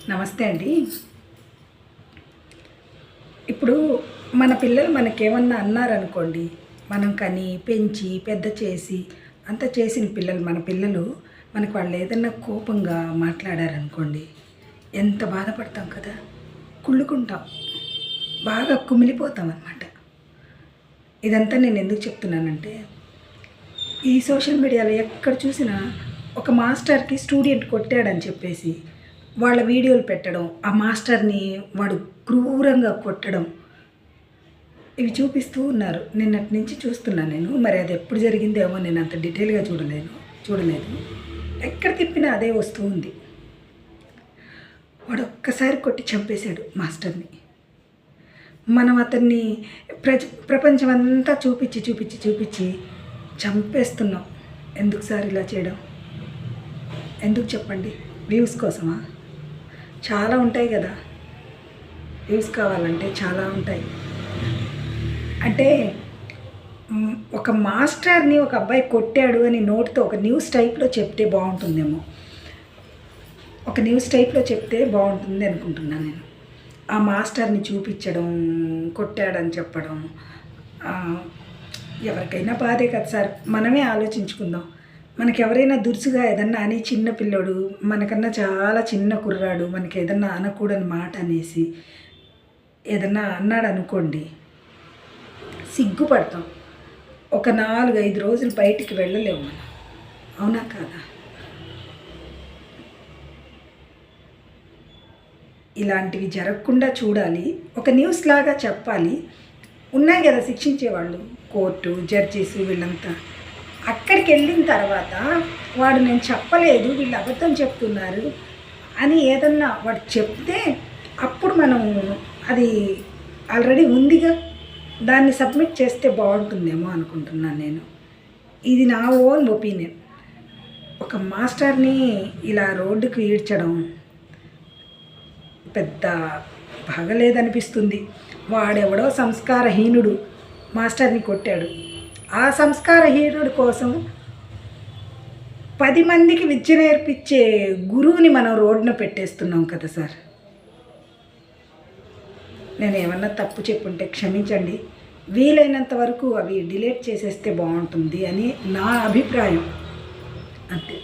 నమస్తే అండి. ఇప్పుడు మన పిల్లలు మనకేమన్నా అన్నారనుకోండి, మనం కని పెంచి పెద్ద చేసి అంత చేసిన పిల్లలు మన పిల్లలు మనకు వాళ్ళు ఏదన్నా కోపంగా మాట్లాడారనుకోండి, ఎంత బాధపడతాం కదా, కుళ్ళుకుంటాం, బాగా కుమిలిపోతాం అన్నమాట. ఇదంతా నేను ఎందుకు చెప్తున్నానంటే, ఈ సోషల్ మీడియాలో ఎక్కడ చూసినా ఒక మాస్టర్కి స్టూడెంట్ కొట్టాడని చెప్పేసి వాళ్ళ వీడియోలు పెట్టడం, ఆ మాస్టర్ని వాడు క్రూరంగా కొట్టడం, ఇవి చూపిస్తూ ఉన్నారు. నిన్నటి నుంచి చూస్తున్నాను నేను. మరి అది ఎప్పుడు జరిగిందేమో నేను అంత డీటెయిల్గా చూడలేదు. ఎక్కడ తిప్పినా అదే వస్తూ ఉంది. వాడు ఒక్కసారి కొట్టి చంపేశాడు మాస్టర్ని. మనం అతన్ని ప్రపంచం అంతా చూపించి చంపేస్తున్నాం. ఎందుకు సార్ ఇలా చేయడం? ఎందుకు చెప్పండి? వ్యూస్ కోసమా? చాలా ఉంటాయి కదా, వ్యూస్ కావాలంటే చాలా ఉంటాయి. అంటే ఒక మాస్టర్ని ఒక అబ్బాయి కొట్టాడు అని నోటితో ఒక న్యూస్ టైప్లో చెప్తే బాగుంటుందేమో, ఒక న్యూస్ టైప్లో చెప్తే బాగుంటుంది అనుకుంటున్నాను నేను. ఆ మాస్టర్ని చూపించడం, కొట్టాడని చెప్పడం ఎవరికైనా బాధే కదా సార్. మనమే ఆలోచించుకుందాం. మనకి ఎవరైనా దురుసుగా ఏదన్నా అని, చిన్న పిల్లోడు మనకన్నా చాలా చిన్న కుర్రాడు మనకి ఏదన్నా అనకూడని మాట అనేసి ఏదన్నా అన్నాడు అనుకోండి, సిగ్గుపడతాం. ఒక 4-5 రోజులు బయటికి వెళ్ళలేము మనం. అవునా కాదా? ఇలాంటివి జరగకుండా చూడాలి. ఒక న్యూస్ లాగా చెప్పాలి. ఉన్నాయి కదా శిక్షించేవాళ్ళు, కోర్టు, జడ్జెస్, వీళ్ళంతా. అక్కడికి వెళ్ళిన తర్వాత వాడు నేను చెప్పలేదు, వీళ్ళు అబద్ధం చెప్తున్నారు అని ఏదన్నా వాడు చెప్తే అప్పుడు మనం అది ఆల్రెడీ ఉందిగా, దాన్ని సబ్మిట్ చేస్తే బాగుంటుందేమో అనుకుంటున్నాను నేను. ఇది నా ఓన్ ఒపీనియన్. ఒక మాస్టర్ని ఇలా రోడ్డుకు ఈడ్చడం పెద్ద బాగలేదనిపిస్తుంది. వాడెవడో సంస్కారహీనుడు మాస్టర్ని కొట్టాడు. ఆ సంస్కారహీనుడి కోసం 10 మందికి విద్య నేర్పించే గురువుని మనం రోడ్డున పెట్టేస్తున్నాం కదా సార్. నేను ఏమన్నా తప్పు చెప్పుంటే క్షమించండి. వీలైనంత వరకు అవి డిలీట్ చేసేస్తే బాగుంటుంది అని నా అభిప్రాయం. అంతే.